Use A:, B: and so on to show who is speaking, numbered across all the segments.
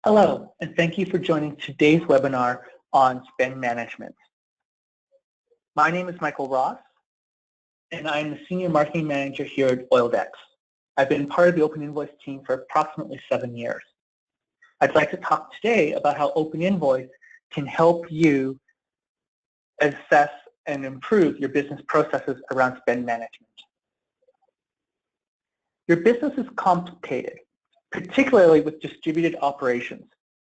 A: Hello, and thank you for joining today's webinar on spend management. My name is Michael Ross, and I'm the Senior Marketing Manager here at Oildex. I've been part of the Open Invoice team for approximately 7 years. I'd like to talk today about how Open Invoice can help you assess and improve your business processes around spend management. Your business is complicated, particularly with distributed operations,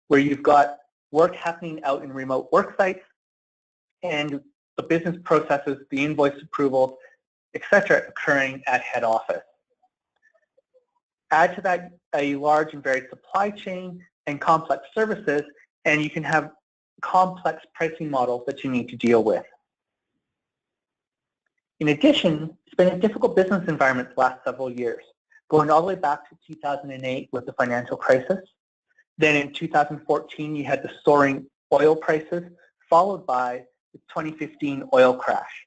A: where you've got work happening out in remote work sites and the business processes, the invoice approvals, etc., occurring at head office. Add to that a large and varied supply chain and complex services, and you can have complex pricing models that you need to deal with. In addition, it's been a difficult business environment the last several years, going all the way back to 2008 with the financial crisis. Then in 2014, you had the soaring oil prices, followed by the 2015 oil crash.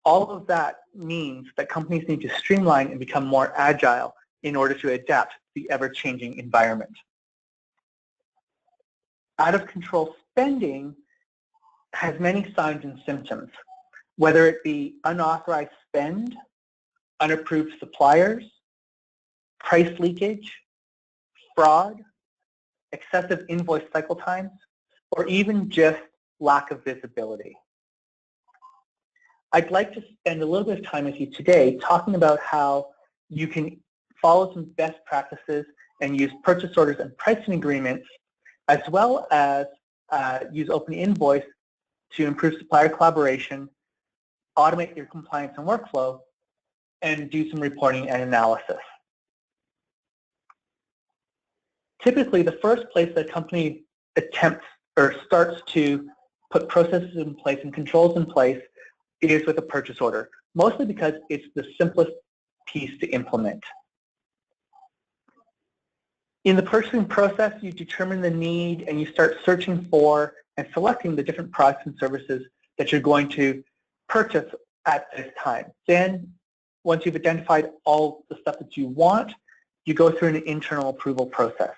A: All of that means that companies need to streamline and become more agile in order to adapt to the ever-changing environment. Out-of-control spending has many signs and symptoms, whether it be unauthorized spend, unapproved suppliers, price leakage, fraud, excessive invoice cycle times, or even just lack of visibility. I'd like to spend a little bit of time with you today talking about how you can follow some best practices and use purchase orders and pricing agreements, as well as use Open Invoice to improve supplier collaboration, automate your compliance and workflow, and do some reporting and analysis. Typically, the first place that a company attempts or starts to put processes in place and controls in place is with a purchase order, mostly because it's the simplest piece to implement. In the purchasing process, you determine the need and you start searching for and selecting the different products and services that you're going to purchase at this time. Then, once you've identified all the stuff that you want, you go through an internal approval process.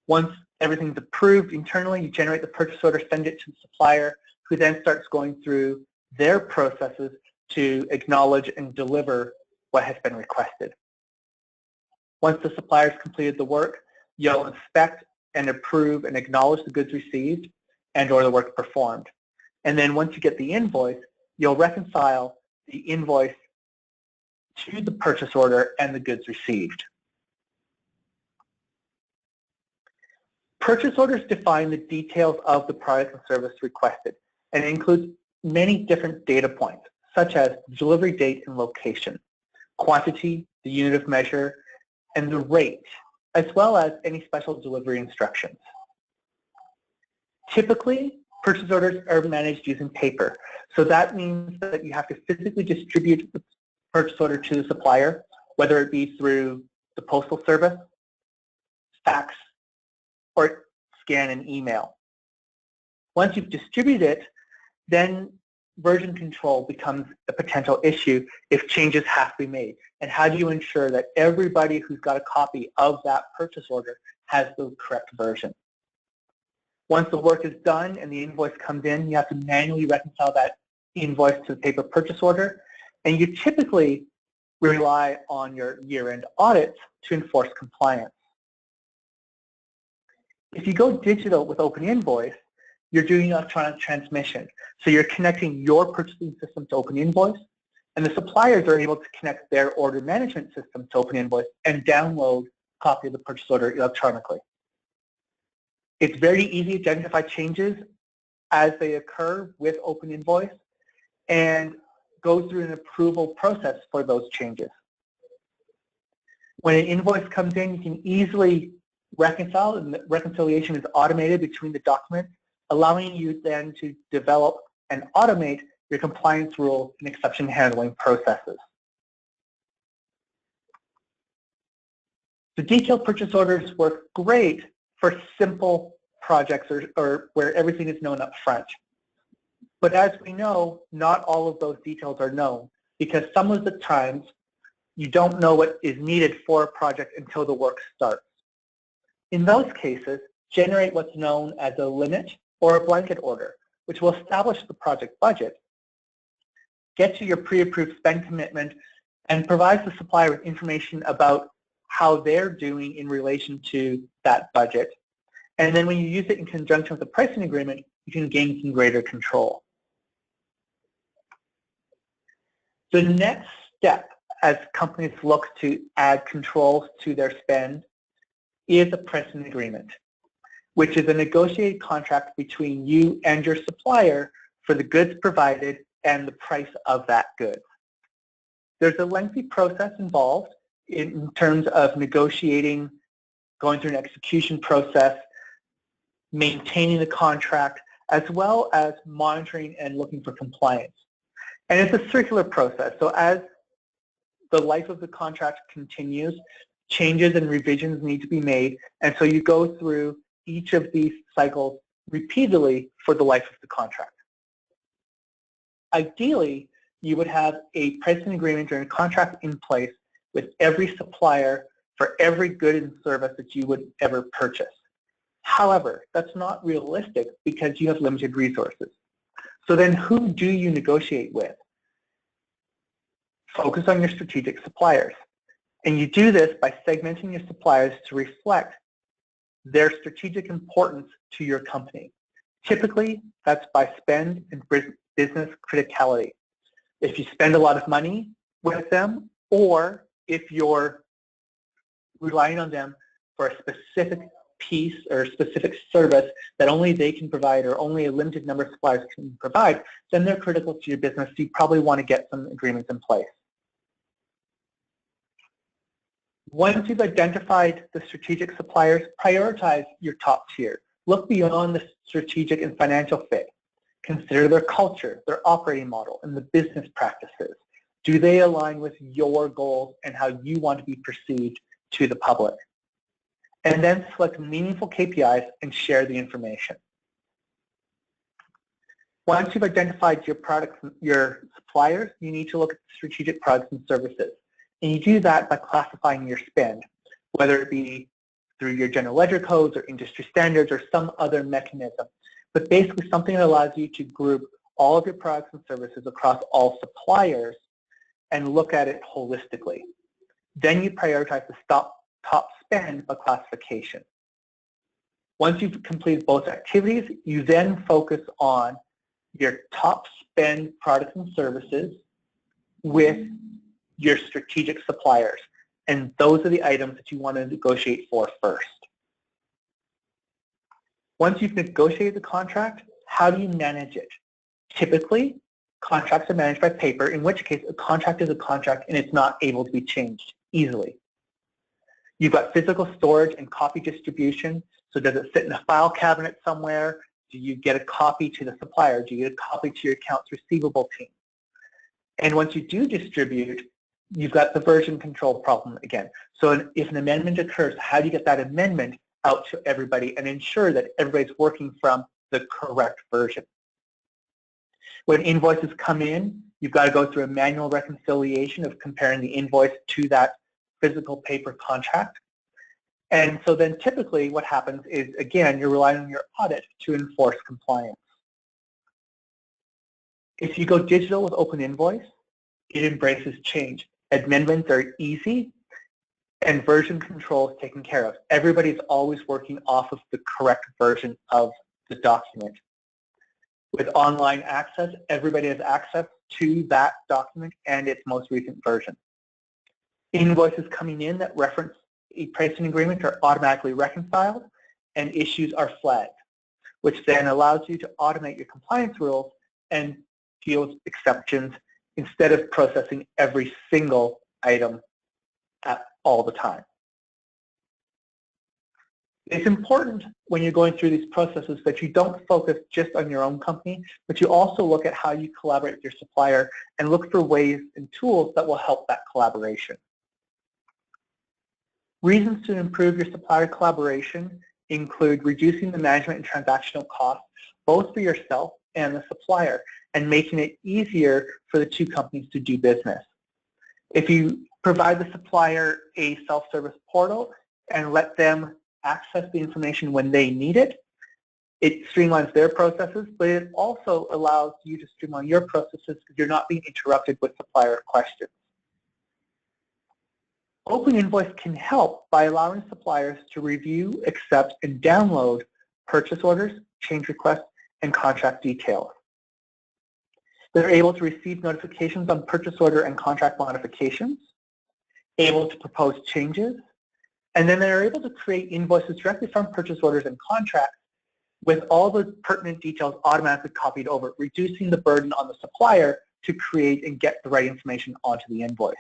A: Once everything's approved internally, you generate the purchase order, send it to the supplier, who then starts going through their processes to acknowledge and deliver what has been requested. Once the supplier's completed the work, you'll inspect and approve and acknowledge the goods received and or the work performed. And then once you get the invoice, you'll reconcile the invoice to the purchase order and the goods received. Purchase orders define the details of the product and service requested, and it includes many different data points, such as delivery date and location, quantity, the unit of measure, and the rate, as well as any special delivery instructions. Typically, purchase orders are managed using paper, so that means that you have to physically distribute the purchase order to the supplier, whether it be through the postal service, fax, or scan and email. Once you've distributed it, then version control becomes a potential issue if changes have to be made. And how do you ensure that everybody who's got a copy of that purchase order has the correct version? Once the work is done and the invoice comes in, you have to manually reconcile that invoice to the paper purchase order, and you typically rely on your year-end audits to enforce compliance. If you go digital with Open Invoice, you're doing electronic transmission. So you're connecting your purchasing system to Open Invoice, and the suppliers are able to connect their order management system to Open Invoice and download a copy of the purchase order electronically. It's very easy to identify changes as they occur with Open Invoice and go through an approval process for those changes. When an invoice comes in, you can easily reconcile, and the reconciliation is automated between the documents, allowing you then to develop and automate your compliance rules and exception handling processes. The detailed purchase orders work great for simple projects or where everything is known up front. But as we know, not all of those details are known, because some of the times you don't know what is needed for a project until the work starts. In those cases, generate what's known as a limit or a blanket order, which will establish the project budget, get to your pre-approved spend commitment, and provides the supplier with information about how they're doing in relation to that budget. And then when you use it in conjunction with the pricing agreement, you can gain some greater control. The next step as companies look to add controls to their spend is a pricing agreement, which is a negotiated contract between you and your supplier for the goods provided and the price of that good. There's a lengthy process involved in terms of negotiating, going through an execution process, maintaining the contract, as well as monitoring and looking for compliance. And it's a circular process. So as the life of the contract continues, changes and revisions need to be made. And so you go through each of these cycles repeatedly for the life of the contract. Ideally, you would have a pricing agreement or a contract in place with every supplier for every good and service that you would ever purchase. However, that's not realistic because you have limited resources. So then who do you negotiate with? Focus on your strategic suppliers. And you do this by segmenting your suppliers to reflect their strategic importance to your company. Typically, that's by spend and business criticality. If you spend a lot of money with them, or if you're relying on them for a specific piece or a specific service that only they can provide or only a limited number of suppliers can provide, then they're critical to your business. So you probably want to get some agreements in place. Once you've identified the strategic suppliers, prioritize your top tier. Look beyond the strategic and financial fit. Consider their culture, their operating model, and the business practices. Do they align with your goals and how you want to be perceived to the public? And then select meaningful KPIs and share the information. Once you've identified your products, your suppliers, you need to look at strategic products and services. And you do that by classifying your spend, whether it be through your general ledger codes or industry standards or some other mechanism. But basically something that allows you to group all of your products and services across all suppliers and look at it holistically. Then you prioritize the top spend by classification. Once you've completed both activities, you then focus on your top spend products and services with your strategic suppliers. And those are the items that you want to negotiate for first. Once you've negotiated the contract, how do you manage it? Typically, contracts are managed by paper, in which case a contract is a contract and it's not able to be changed easily. You've got physical storage and copy distribution. So does it sit in a file cabinet somewhere? Do you get a copy to the supplier? Do you get a copy to your accounts receivable team? And once you do distribute, you've got the version control problem again. So if an amendment occurs, how do you get that amendment out to everybody and ensure that everybody's working from the correct version? When invoices come in, you've got to go through a manual reconciliation of comparing the invoice to that physical paper contract. And so then typically what happens is, again, you're relying on your audit to enforce compliance. If you go digital with Open Invoice, it embraces change. Amendments are easy and version control is taken care of. Everybody's always working off of the correct version of the document. With online access, everybody has access to that document and its most recent version. Invoices coming in that reference a pricing agreement are automatically reconciled and issues are flagged, which then allows you to automate your compliance rules and deal with exceptions instead of processing every single item all the time. It's important when you're going through these processes that you don't focus just on your own company, but you also look at how you collaborate with your supplier and look for ways and tools that will help that collaboration. Reasons to improve your supplier collaboration include reducing the management and transactional costs, both for yourself and the supplier, and making it easier for the two companies to do business. If you provide the supplier a self-service portal and let them access the information when they need it. It streamlines their processes, but it also allows you to streamline your processes because you're not being interrupted with supplier questions. Open Invoice can help by allowing suppliers to review, accept, and download purchase orders, change requests, and contract details. They're able to receive notifications on purchase order and contract modifications, able to propose changes, and then they're able to create invoices directly from purchase orders and contracts with all the pertinent details automatically copied over, reducing the burden on the supplier to create and get the right information onto the invoice.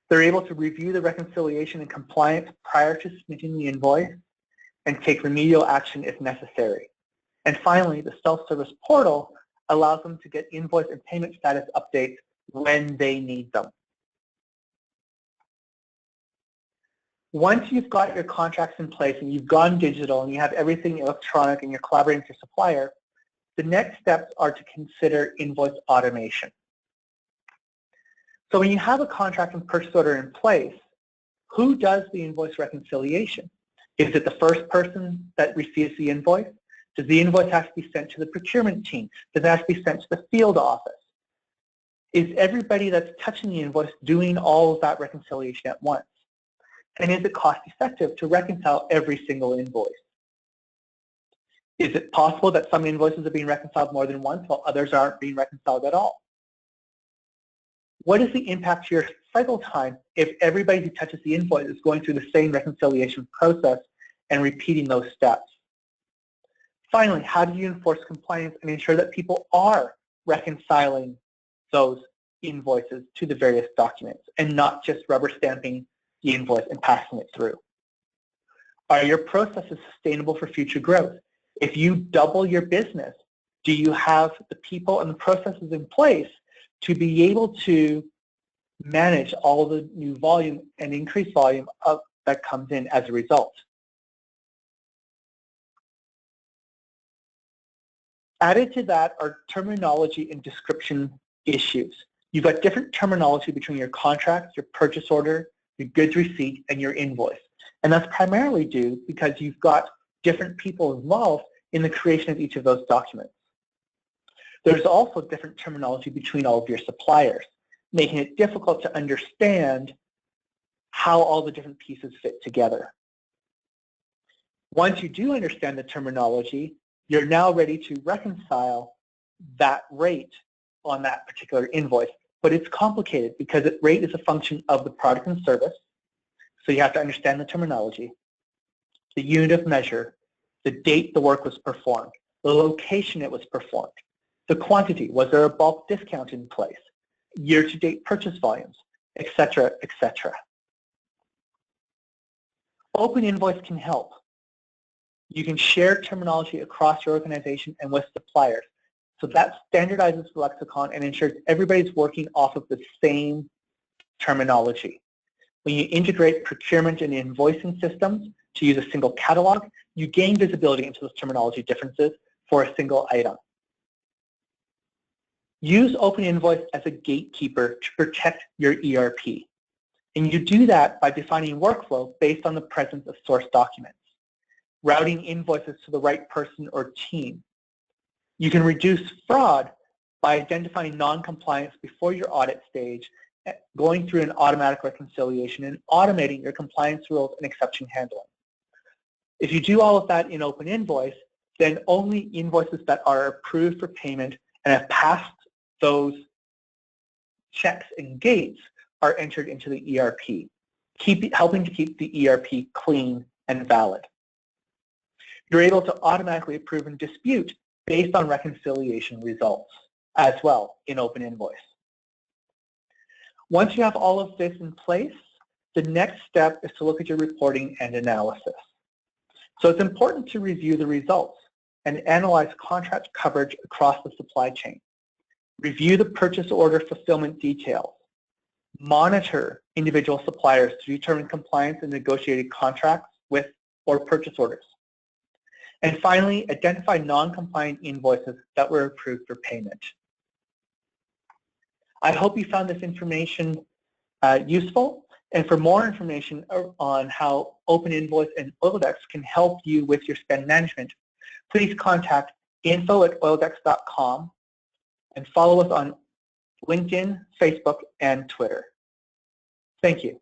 A: They're able to review the reconciliation and compliance prior to submitting the invoice and take remedial action if necessary. And finally, the self-service portal allows them to get invoice and payment status updates when they need them. Once you've got your contracts in place and you've gone digital and you have everything electronic and you're collaborating with your supplier, the next steps are to consider invoice automation. So when you have a contract and purchase order in place, who does the invoice reconciliation? Is it the first person that receives the invoice? Does the invoice have to be sent to the procurement team? Does it have to be sent to the field office? Is everybody that's touching the invoice doing all of that reconciliation at once? And is it cost effective to reconcile every single invoice? Is it possible that some invoices are being reconciled more than once while others aren't being reconciled at all? What is the impact to your cycle time if everybody who touches the invoice is going through the same reconciliation process and repeating those steps? Finally, how do you enforce compliance and ensure that people are reconciling those invoices to the various documents and not just rubber stamping the invoice and passing it through? Are your processes sustainable for future growth? If you double your business, do you have the people and the processes in place to be able to manage all the new volume and increased volume that comes in as a result? Added to that are terminology and description issues. You've got different terminology between your contract, your purchase order, your goods receipt, and your invoice. And that's primarily due because you've got different people involved in the creation of each of those documents. There's also different terminology between all of your suppliers, making it difficult to understand how all the different pieces fit together. Once you do understand the terminology, you're now ready to reconcile that rate on that particular invoice. But it's complicated because the rate is a function of the product and service. So you have to understand the terminology, the unit of measure, the date the work was performed, the location it was performed, the quantity, was there a bulk discount in place, year-to-date purchase volumes, etc., etc. Open Invoice can help. You can share terminology across your organization and with suppliers. So that standardizes the lexicon and ensures everybody's working off of the same terminology. When you integrate procurement and invoicing systems to use a single catalog, you gain visibility into those terminology differences for a single item. Use Open Invoice as a gatekeeper to protect your ERP. And you do that by defining workflow based on the presence of source documents, routing invoices to the right person or team. You can reduce fraud by identifying non-compliance before your audit stage, going through an automatic reconciliation, and automating your compliance rules and exception handling. If you do all of that in Open Invoice, then only invoices that are approved for payment and have passed those checks and gates are entered into the ERP, helping to keep the ERP clean and valid. You're able to automatically approve and dispute based on reconciliation results as well in Open Invoice. Once you have all of this in place, the next step is to look at your reporting and analysis. So it's important to review the results and analyze contract coverage across the supply chain. Review the purchase order fulfillment details. Monitor individual suppliers to determine compliance and negotiated contracts with or purchase orders. And finally, identify non-compliant invoices that were approved for payment. I hope you found this information useful. And for more information on how OpenInvoice and Oildex can help you with your spend management, please contact info@oildex.com and follow us on LinkedIn, Facebook, and Twitter. Thank you.